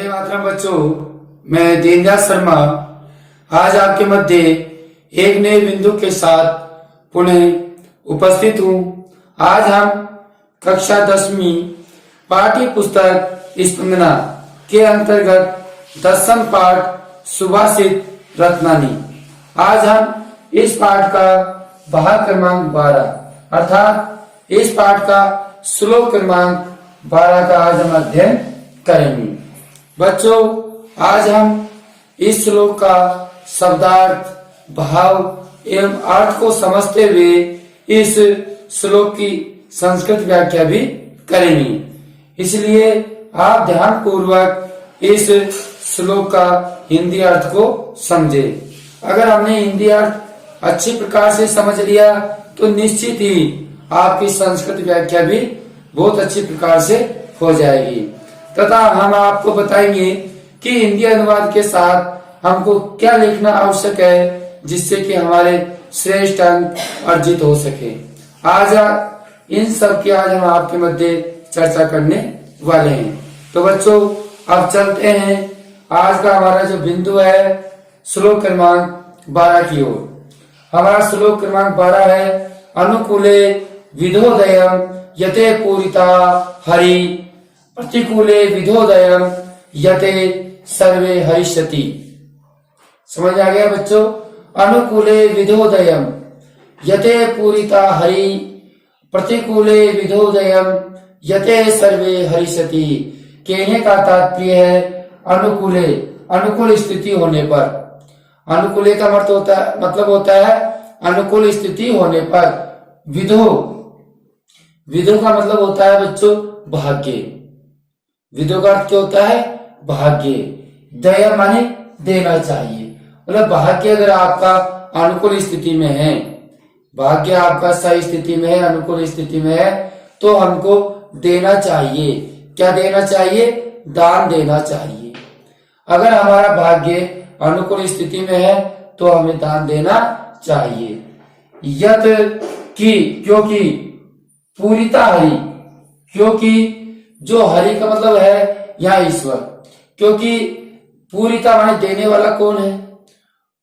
वंदे मातरम बच्चों, मैं दीनदयाल शर्मा आज आपके मध्य एक नए बिंदु के साथ पुनः उपस्थित हूँ। आज हम कक्षा 10वीं पाठ्य पुस्तक स्पंदना के अंतर्गत 10म पाठ सुभाषित रत्नानी। आज हम इस पाठ का भाग क्रमांक 12 अर्थात इस पाठ का श्लोक क्रमांक 12 का आज हम अध्ययन करेंगे। बच्चों, आज हम इस श्लोक का शब्दार्थ, भाव एवं अर्थ को समझते हुए इस श्लोक की संस्कृत व्याख्या भी करेंगे। इसलिए आप ध्यान पूर्वक इस श्लोक का हिंदी अर्थ को समझे। अगर हमने हिंदी अर्थ अच्छी प्रकार से समझ लिया तो निश्चित ही आपकी संस्कृत व्याख्या भी बहुत अच्छी प्रकार से हो जाएगी। तथा हम आपको बताएंगे कि हिंदी अनुवाद के साथ हमको क्या लिखना आवश्यक है जिससे कि हमारे श्रेष्ठ अंक अर्जित हो सके। आज इन सब की आज हम आपके मध्य चर्चा करने वाले हैं। तो बच्चों, अब चलते हैं आज का हमारा जो बिंदु है श्लोक क्रमांक 12 की ओर। हमारा श्लोक क्रमांक 12 है अनुकूले विधोदयम यते पूरिता हरि प्रतिकूले विधोदयम यते सर्वे हरिष्यति। समझ आ गया बच्चों? अनुकूले विधोदयम यते पूरिता हरि प्रतिकूले विधोदयम यते सर्वे हरिष्यति। कहने का तात्पर्य है अनुकूले, अनुकूल स्थिति होने पर। अनुकूले का मतलब होता है अनुकूल स्थिति होने पर। विधो, विधो का मतलब होता है बच्चों भाग्य। विधो का अर्थ क्या होता है? भाग्य। दया माने देना चाहिए। मतलब भाग्य अगर आपका अनुकूल स्थिति में है, भाग्य आपका सही स्थिति में है, अनुकूल स्थिति में है, तो हमको देना चाहिए। क्या देना चाहिए? दान देना चाहिए। अगर हमारा भाग्य अनुकूल स्थिति में है तो हमें दान देना चाहिए। यत की, क्योंकि पूरिता हरि, क्योंकि जो हरि का मतलब है यहाँ ईश्वर। क्योंकि पूरिता माने देने वाला कौन है?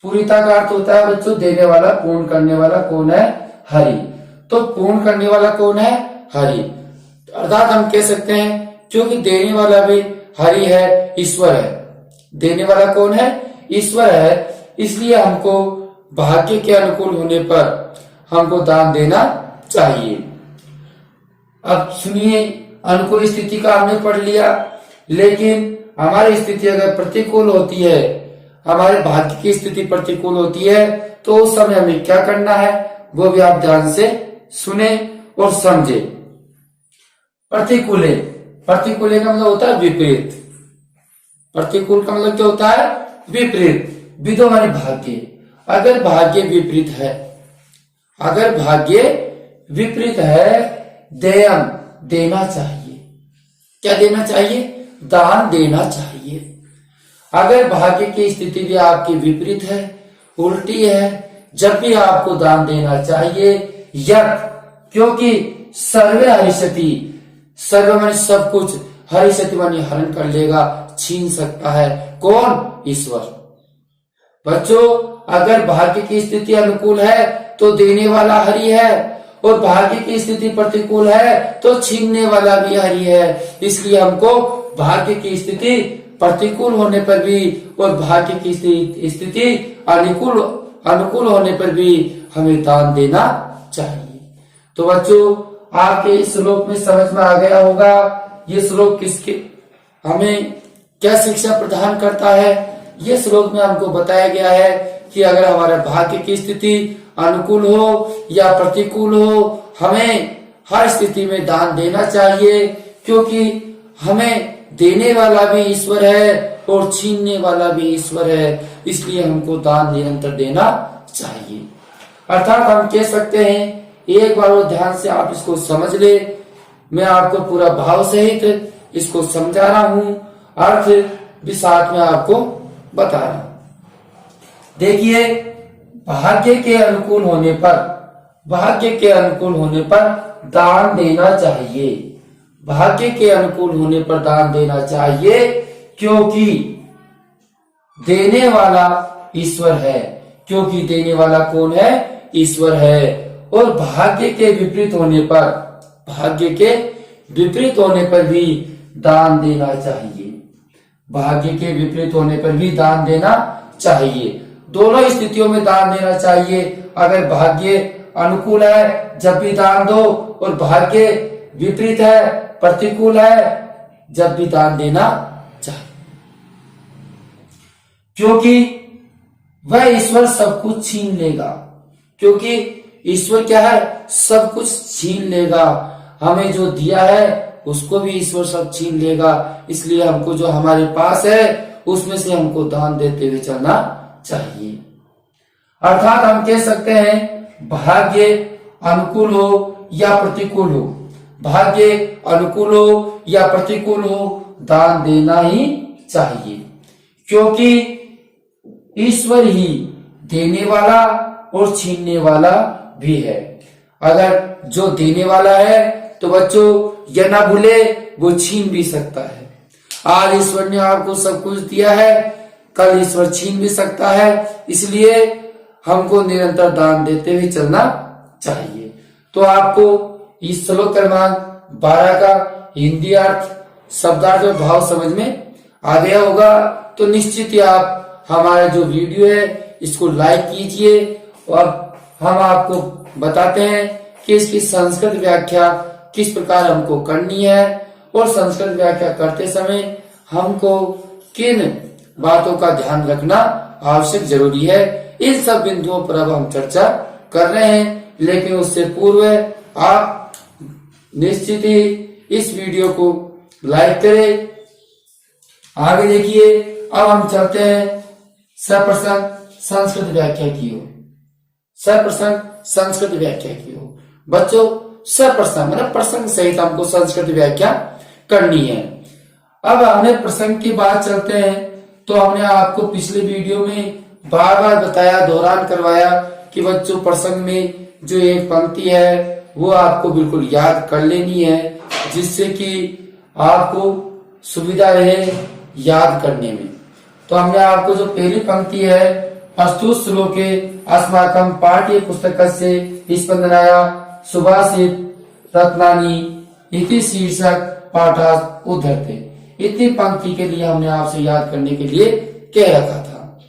पूरिता का अर्थ होता है बच्चों देने वाला, पूर्ण करने वाला कौन है? हरि। तो पूर्ण करने वाला कौन है? हरि। अर्थात हम कह सकते हैं क्योंकि देने वाला भी हरि है, ईश्वर है। देने वाला कौन है? ईश्वर है। इसलिए हमको भाग्य के अनुकूल होने पर हमको दान देना चाहिए। अब सुनिए, अनुकूल स्थिति का हमने पढ़ लिया, लेकिन हमारी स्थिति अगर प्रतिकूल होती है, हमारे भाग्य की स्थिति प्रतिकूल होती है, तो उस समय हमें क्या करना है वो भी आप ध्यान से सुने और समझे। प्रतिकूले, प्रतिकूले का मतलब होता है विपरीत। प्रतिकूल का मतलब क्या होता है? विपरीत। विधो माने भाग्य। अगर भाग्य विपरीत है, अगर भाग्य विपरीत है, देयम देना चाहिए। क्या देना चाहिए? दान देना चाहिए। अगर भाग्य की स्थिति भी आपकी विपरीत है, उल्टी है, जब भी आपको दान देना चाहिए। यत, क्योंकि सर्वे हरिष्यति, सर्व माने सब कुछ, हरिष्यति माने हरण कर लेगा, छीन सकता है। कौन? ईश्वर। बच्चों, अगर भाग्य की स्थिति अनुकूल है तो देने वाला हरि है, और भाग्य की स्थिति प्रतिकूल है तो छीनने वाला भी हरि है। इसलिए हमको भाग्य की स्थिति प्रतिकूल होने पर भी और भाग्य की स्थिति अनुकूल होने पर भी हमें दान देना चाहिए। तो बच्चों, आपके इस श्लोक में समझ में आ गया होगा ये श्लोक किसके हमें क्या शिक्षा प्रदान करता है। ये श्लोक में हमको बताया गया है कि अगर हमारे भाग्य की स्थिति अनुकूल हो या प्रतिकूल हो, हमें हर स्थिति में दान देना चाहिए, क्योंकि हमें देने वाला भी ईश्वर है और छीनने वाला भी ईश्वर है। इसलिए हमको दान निरंतर देना चाहिए। अर्थात हम कह सकते हैं, एक बार वो ध्यान से आप इसको समझ ले। मैं आपको पूरा भाव सहित इसको समझा रहा हूँ, अर्थ भी साथ में आपको बता रहा हूं। देखिए, भाग्य के अनुकूल होने पर, भाग्य के अनुकूल होने पर दान देना चाहिए। भाग्य के अनुकूल होने पर दान देना चाहिए। क्योंकि देने वाला ईश्वर है। क्योंकि देने वाला कौन है? ईश्वर है। और भाग्य के विपरीत होने पर, भाग्य के विपरीत होने पर भी दान देना चाहिए। भाग्य के विपरीत होने पर भी दान देना चाहिए। दोनों स्थितियों में दान देना चाहिए। अगर भाग्य अनुकूल है जब भी दान दो, और भाग्य विपरीत है, प्रतिकूल है, जब भी दान देना चाहिए। क्योंकि वह ईश्वर सब कुछ छीन लेगा। क्योंकि ईश्वर क्या है? सब कुछ छीन लेगा। हमें जो दिया है उसको भी ईश्वर सब छीन लेगा। इसलिए हमको जो हमारे पास है उसमें से हमको दान देते हुए चलना चाहिए। अर्थात हम कह सकते हैं भाग्य अनुकूल हो या प्रतिकूल हो, भाग्य अनुकूल हो या प्रतिकूल हो, दान देना ही चाहिए। क्योंकि ईश्वर ही देने वाला और छीनने वाला भी है। अगर जो देने वाला है तो बच्चों यह ना भूले वो छीन भी सकता है। आज ईश्वर ने आपको सब कुछ दिया है, कल ईश्वर छीन भी सकता है। इसलिए हमको निरंतर दान देते हुए चलना चाहिए। तो आपको इस श्लोक क्रमांक 12 का हिंदी अर्थ, शब्दार्थ और भाव समझ में आ गया होगा। तो निश्चित ही आप हमारा जो वीडियो है इसको लाइक कीजिए, और हम आपको बताते हैं कि इसकी संस्कृत व्याख्या किस प्रकार हमको करनी है, और संस्कृत व्याख्या करते समय हमको किन बातों का ध्यान रखना आवश्यक जरूरी है। इन सब बिंदुओं पर अब हम चर्चा कर रहे हैं। लेकिन उससे पूर्व आप निश्चित ही इस वीडियो को लाइक करें। आगे देखिए, अब हम चलते हैं सप्रसंग संस्कृत व्याख्या की ओर। सप्रसंग संस्कृत व्याख्या की ओर बच्चों, सप्रसंग मतलब प्रसंग सहित हमको संस्कृत व्याख्या करनी है। अब हमने प्रसंग की बात चलते हैं। तो हमने आपको पिछले वीडियो में बार बार बताया, दोहरान करवाया कि बच्चों प्रसंग में जो एक पंक्ति है वो आपको बिल्कुल याद कर लेनी है, जिससे कि आपको सुविधा रहे याद करने में। तो हमने आपको जो पहली पंक्ति है, अस्तु श्लोके अस्माकं पाठ्य पुस्तकस्य स्पंदनाया सुभाषित रत्नानि इति शीर्षक पाठात् उद्धरते। इतनी पंक्ति के लिए हमने आपसे याद करने के लिए कह रखा था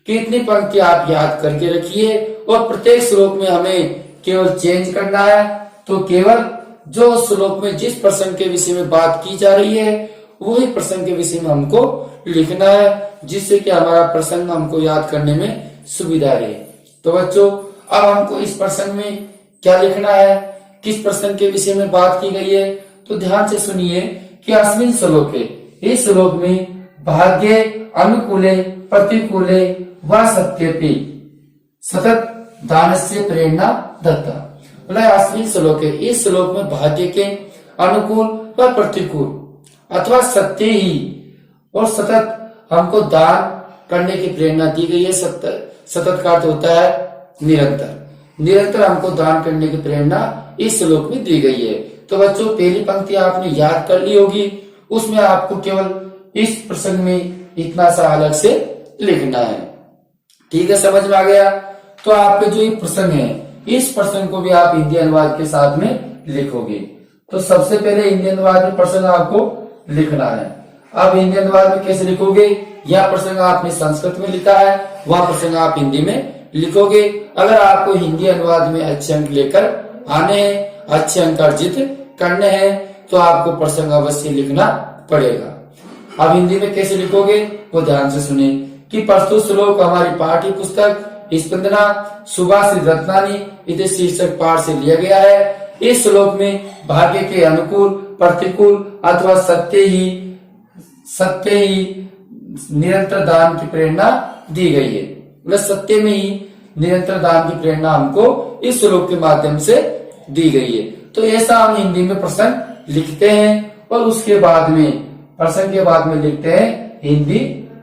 कि इतनी पंक्ति आप याद करके रखिए, और प्रत्येक श्लोक में हमें केवल चेंज करना है। तो केवल जो श्लोक में जिस प्रसंग के विषय में बात की जा रही है वही प्रसंग के विषय में हमको लिखना है, जिससे कि हमारा प्रसंग हमको याद करने में सुविधा रहे। तो बच्चों, अब हमको इस प्रसंग में क्या लिखना है, किस प्रसंग के विषय में बात की गई है, तो ध्यान से सुनिए कि अस्मिन् श्लोके, इस श्लोक में भाग्ये अनुकूले प्रतिकूले व सत्यपि सतत दानस्य प्रेरणा दत्ता। मतलब अस्मिन् श्लोके, इस श्लोक में भाग्य के अनुकूल व प्रतिकूल अथवा सत्य ही और सतत हमको दान करने की प्रेरणा दी गई है। सतत का अर्थ होता है निरंतर। निरंतर हमको दान करने की प्रेरणा इस श्लोक में दी गई है। तो बच्चों, पहली पंक्ति आपने याद कर ली होगी, उसमें आपको केवल इस प्रसंग में इतना सा अलग से लिखना है। ठीक है, समझ में आ गया। तो आपके जो ये प्रसंग है, इस प्रसंग को भी आप हिंदी अनुवाद के साथ में लिखोगे। तो सबसे पहले हिंदी अनुवाद में प्रसंग आपको लिखना है। अब हिंदी अनुवाद में कैसे लिखोगे? यह प्रसंग आपने संस्कृत में लिखा है, वह प्रसंग आप हिंदी में लिखोगे। अगर आपको हिंदी अनुवाद में अच्छे अंक लेकर आने हैं, अच्छे अंक अर्जित करने हैं, तो आपको प्रसंग अवश्य लिखना पड़ेगा। अब हिंदी में कैसे लिखोगे वो ध्यान से सुने कि प्रस्तुत श्लोक हमारी पाठ्य पुस्तक स्पंदना सुभाषित रत्नानि इति शीर्षक पाठ से लिया गया है। इस श्लोक में भाग्य के अनुकूल प्रतिकूल अथवा सत्य ही निरंतर दान की प्रेरणा दी गई है। मतलब सत्य में ही निरंतर दान की प्रेरणा हमको इस श्लोक के माध्यम से दी गई है। तो ऐसा हम हिंदी में प्रसंग लिखते हैं, और उसके बाद में प्रसंग के बाद में लिखते हैं हिंदी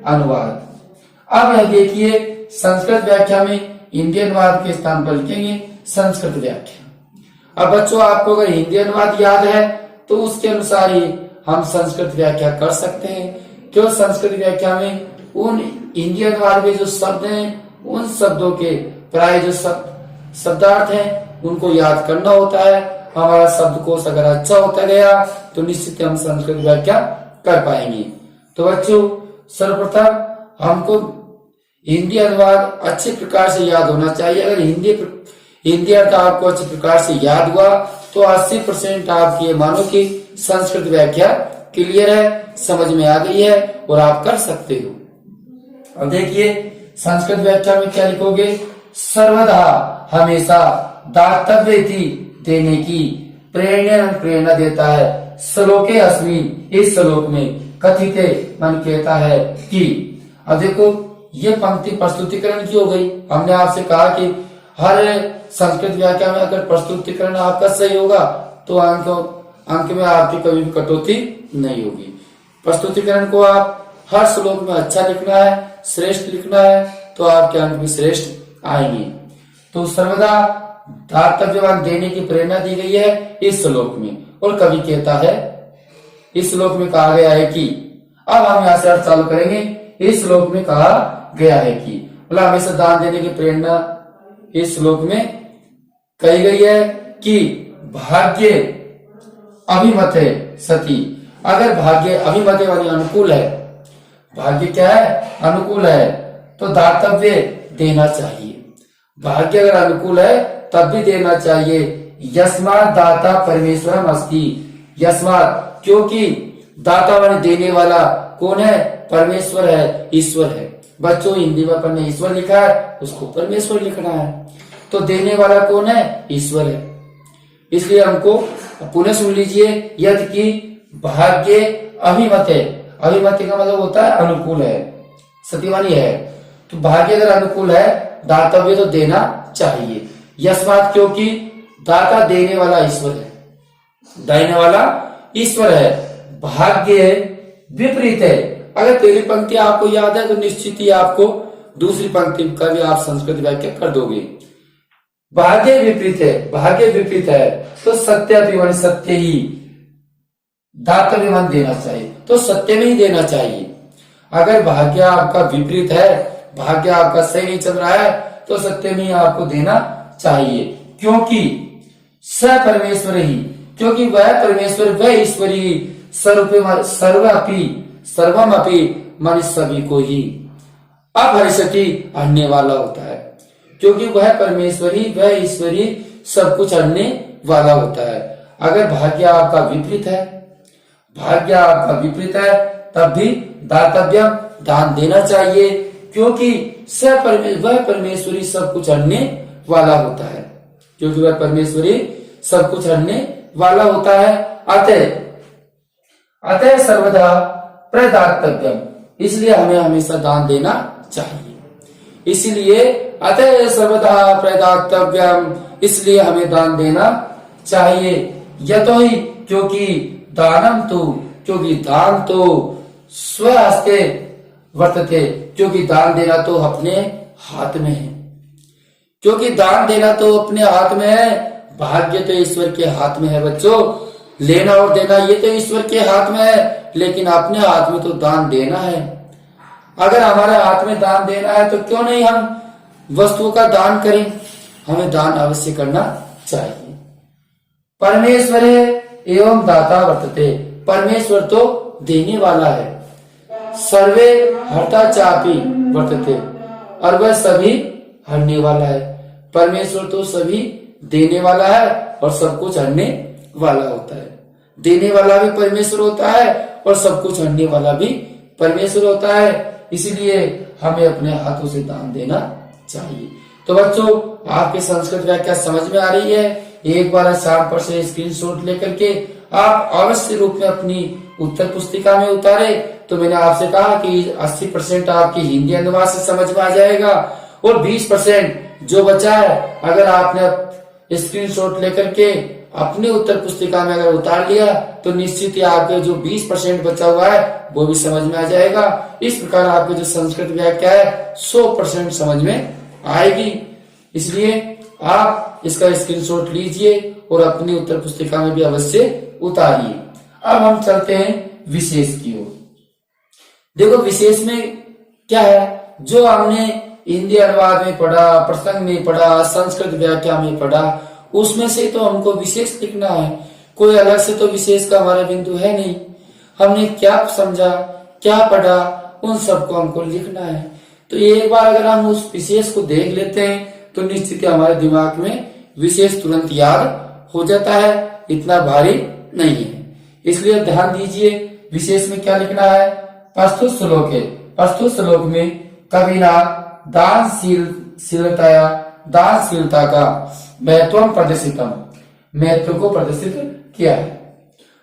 अनुवाद। अब यह देखिए, संस्कृत व्याख्या में हिंदी अनुवाद के स्थान पर लिखेंगे संस्कृत व्याख्या। अब बच्चों, आपको अगर हिंदी अनुवाद याद है तो उसके अनुसार ही हम संस्कृत व्याख्या कर सकते हैं। क्यों संस्कृत व्याख्या में उन हिंदी अनुवाद में जो शब्द हैं उन शब्दों के प्राय जो शब्दार्थ हैं उनको याद करना होता है। हमारा शब्दकोश अगर अच्छा होता गया तो निश्चित ही हम संस्कृत व्याख्या कर पाएंगे। तो बच्चों सर्वप्रथम हमको हिंदी अनुवाद अच्छे प्रकार से याद होना चाहिए। अगर हिंदी अर्थ आपको अच्छे प्रकार से याद हुआ तो 80% आप ये मानो कि संस्कृत व्याख्या क्लियर है, समझ में आ गई है और आप कर सकते हो। अब देखिए संस्कृत व्याख्या में क्या लिखोगे, सर्वदा हमेशा दातव्य देने की प्रेरणा देता है। श्लोके अस्मिन्, इस श्लोक में कथिते मन कहता है कि। अब देखो ये पंक्ति प्रस्तुतिकरण की हो गई। हमने आपसे कहा कि हर संस्कृत व्याख्या में अगर प्रस्तुतिकरण आपका सही होगा तो अंक में आपकी कभी भी कटौती नहीं होगी। प्रस्तुतिकरण को आप हर श्लोक में अच्छा लिखना है, श्रेष्ठ लिखना है, तो आपके अंक भी श्रेष्ठ आएंगे। तो सर्वदा दातव्यवान देने की प्रेरणा दी गई है इस श्लोक में। और कवि कहता है, इस श्लोक में कहा गया है कि, अब हम यहाँ से अर्थ चालू करेंगे। इस श्लोक में कहा गया है कि, मतलब हमेशा दान देने की प्रेरणा इस श्लोक में कही गई है कि भाग्य अभिमत है सती। अगर भाग्य अभिमत है यानी अनुकूल है, भाग्य क्या है, अनुकूल है, तो दातव्य देना चाहिए। भाग्य अगर अनुकूल है तब भी देना चाहिए। यस्मात् दाता परमेश्वरम अस्ति, यस्मात् क्योंकि दाता माने देने वाला कौन है, परमेश्वर है, ईश्वर है। बच्चों हिंदी में अपन ने ईश्वर लिखा है, उसको परमेश्वर लिखना है। तो देने वाला कौन है, ईश्वर है। इसलिए हमको पुनः सुन लीजिए, यदि कि भाग्य अभिमत है, अभिमत का मतलब होता है अनुकूल है, सतीवानी है। तो भाग्य अगर अनुकूल है दातव्य तो देना चाहिए। यस्मात् क्योंकि दाता देने वाला ईश्वर है, देने वाला ईश्वर है। भाग्य विपरीत है। अगर पहली पंक्ति आपको याद है तो निश्चित ही आपको दूसरी पंक्ति का भी आप संस्कृत व्याख्या कर दोगे। भाग्य विपरीत है, भाग्य विपरीत है तो सत्याभिमान सत्य ही दातव्यमान देना चाहिए, तो सत्य में ही देना चाहिए। अगर भाग्य आपका विपरीत है, भाग्य आपका सही नहीं चल रहा है, तो सत्य में ही आपको देना चाहिए। क्योंकि स परमेश्वर ही, क्योंकि वह परमेश्वर, वह ईश्वरी सर्वमपि मन सभी को ही अपहर्षति हरने वाला होता है। क्योंकि वह परमेश्वरी, वह ईश्वरी सब कुछ हरने वाला होता है। अगर भाग्य आपका विपरीत है, भाग्य आपका विपरीत है, तब भी दातव्य दान देना चाहिए। क्योंकि वह परमेश्वरी सब कुछ हरने वाला होता है, क्योंकि वह परमेश्वरी सब कुछ हरने वाला होता है। अतः सर्वदा प्रदातव्यम, इसलिए हमें हमेशा दान देना चाहिए। इसलिए अतः सर्वदा प्रदातव्यम, इसलिए हमें दान देना चाहिए। यतो ही क्योंकि दानम तो, क्योंकि दान तो स्वहस्ते वर्तते, क्योंकि दान देना तो अपने हाथ में है, क्योंकि दान देना तो अपने हाथ में है। भाग्य तो ईश्वर के हाथ में है बच्चों, लेना और देना ये तो ईश्वर के हाथ में है, लेकिन अपने हाथ में तो दान देना है। अगर हमारे हाथ में दान देना है तो क्यों नहीं हम वस्तुओं का दान करें, हमें दान अवश्य करना चाहिए। परमेश्वर एवं दाता वर्तते, परमेश्वर तो देने वाला है। सर्वे हर्ता चापी वर्तते, और वह सभी हरने वाला है। परमेश्वर तो सभी देने वाला है और सब कुछ हरने वाला होता है। देने वाला भी परमेश्वर होता है और सब कुछ हरने वाला भी परमेश्वर होता है। इसलिए हमें अपने हाथों से दान देना चाहिए। तो बच्चों आपके संस्कृत व्याख्या समझ में आ रही है। एक बार शाम पर से स्क्रीनशॉट लेकर के आप अवश्य रूप में अपनी उत्तर पुस्तिका में उतारे। तो मैंने आपसे कहा कि 80% आपकी हिंदी अनुवाद से समझ में आ जाएगा और 20% जो बचा है अगर आपने स्क्रीनशॉट लेकर के अपनी उत्तर पुस्तिका में अगर उतार लिया तो निश्चित ही आपके जो 20% बचा हुआ है वो भी समझ में आ जाएगा। इस प्रकार आपकी जो संस्कृत व्याख्या है 100% समझ में आएगी। इसलिए आप इसका स्क्रीनशॉट लीजिए और अपनी उत्तर पुस्तिका में भी अवश्य उतारिए। अब हम चलते हैं विशेष की ओर। देखो विशेष में क्या है, जो हमने हिंदी अनुवाद में पढ़ा, प्रसंग में पढ़ा, संस्कृत व्याख्या में पढ़ा, उसमें से तो हमको विशेष लिखना है। कोई अलग से तो विशेष का हमारा बिंदु है नहीं। हमने क्या समझा, क्या पढ़ा, उन सबको हमको लिखना है। तो एक बार अगर हम उस विशेष को देख लेते हैं तो निश्चित हमारे दिमाग में विशेष तुरंत याद हो जाता है, इतना भारी नहीं है। इसलिए ध्यान दीजिए विशेष में क्या लिखना है। प्रस्तुत श्लोक है, प्रस्तुत श्लोक में कविना दानशीलता का महत्व प्रदर्शितम, महत्व को प्रदर्शित किया है।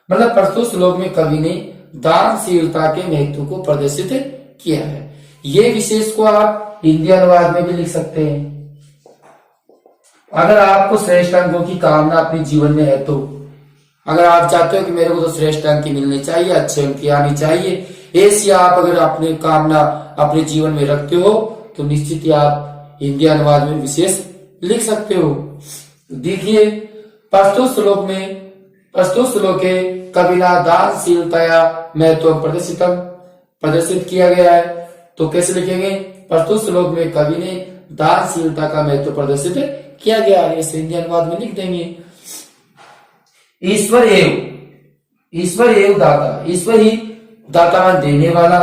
मतलब प्रस्तुत श्लोक में कवि ने दानशीलता के महत्व को प्रदर्शित किया है। ये विशेष को आप हिंदी अनुवाद में भी लिख सकते हैं। अगर आपको श्रेष्ठ अंकों की कामना अपने जीवन में है तो, अगर आप चाहते हो कि मेरे को तो श्रेष्ठ अंक मिलने चाहिए, अच्छे अंक आनी चाहिए, ऐसी आप अगर अपनी कामना अपने जीवन में रखते हो तो निश्चित ही आप हिंदी अनुवाद में विशेष लिख सकते हो। देखिए प्रस्तुत श्लोक के कविना दानशीलतया महत्व प्रदर्शित किया गया है। तो कैसे लिखेंगे, प्रस्तुत श्लोक में कवि ने दानशीलता का महत्व प्रदर्शित किया गया है, इसे हिंदी अनुवाद में लिख देंगे। ईश्वर एवं दाता, ईश्वर ही दातावान देने वाला,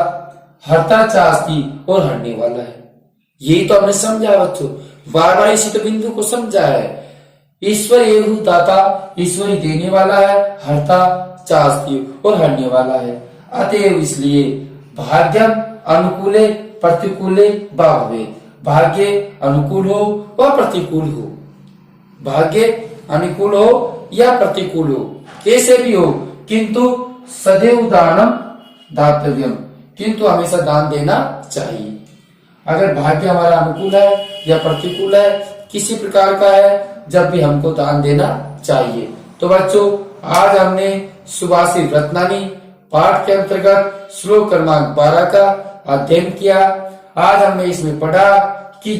हरता चास्ती और हरने वाला है। यही तो हमने समझा बच्चों, बार बार इसी तो बिंदु को समझा है। ईश्वर एवं दाता, ईश्वर ही देने वाला है, हरता चास्ती और हरने वाला है। अतएव इसलिए भाग्यम अनुकूले प्रतिकूले भावे, भाग्य अनुकूल हो व प्रतिकूल हो, भाग्य अनुकूल हो या प्रतिकूल हो, कैसे भी हो, किंतु सदैव दानम दातव्यम, किंतु हमेशा दान देना चाहिए। अगर भाग्य हमारा अनुकूल है या प्रतिकूल है, किसी प्रकार का है, जब भी हमको दान देना चाहिए। तो बच्चों आज हमने सुभाषित रत्नानी पाठ के अंतर्गत श्लोक क्रमांक 12 का अध्ययन किया। आज हमने इसमें पढ़ा कि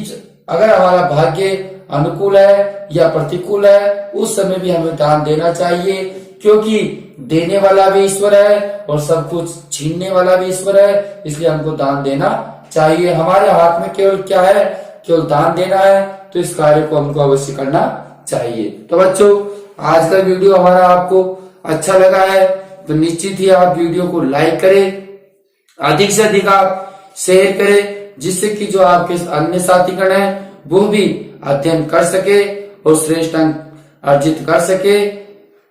अगर हमारा भाग्य अनुकूल है या प्रतिकूल है, उस समय भी हमें दान देना चाहिए, क्योंकि देने वाला भी ईश्वर है और सब कुछ छीनने वाला भी ईश्वर है, इसलिए हमको दान देना चाहिए। हमारे हाथ में केवल क्या है, केवल दान देना है, तो इस कार्य को हमको अवश्य करना चाहिए। तो बच्चों आज का वीडियो हमारा आपको अच्छा लगा है तो निश्चित ही आप वीडियो को लाइक करें, अधिक से अधिक आप शेयर करें, जिससे कि जो आपके अन्य साथीगण हैं वो भी अध्ययन कर सके और श्रेष्ठ अंक अर्जित कर सके,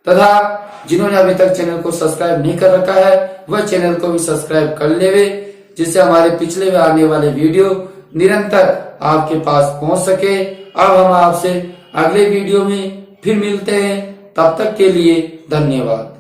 तथा जिन्होंने अभी तक चैनल को सब्सक्राइब नहीं कर रखा है वह चैनल को भी सब्सक्राइब कर लेवे, जिससे हमारे पिछले में आने वाले वीडियो निरंतर आपके पास पहुंच सके। अब हम आपसे अगले वीडियो में फिर मिलते हैं, तब तक के लिए धन्यवाद।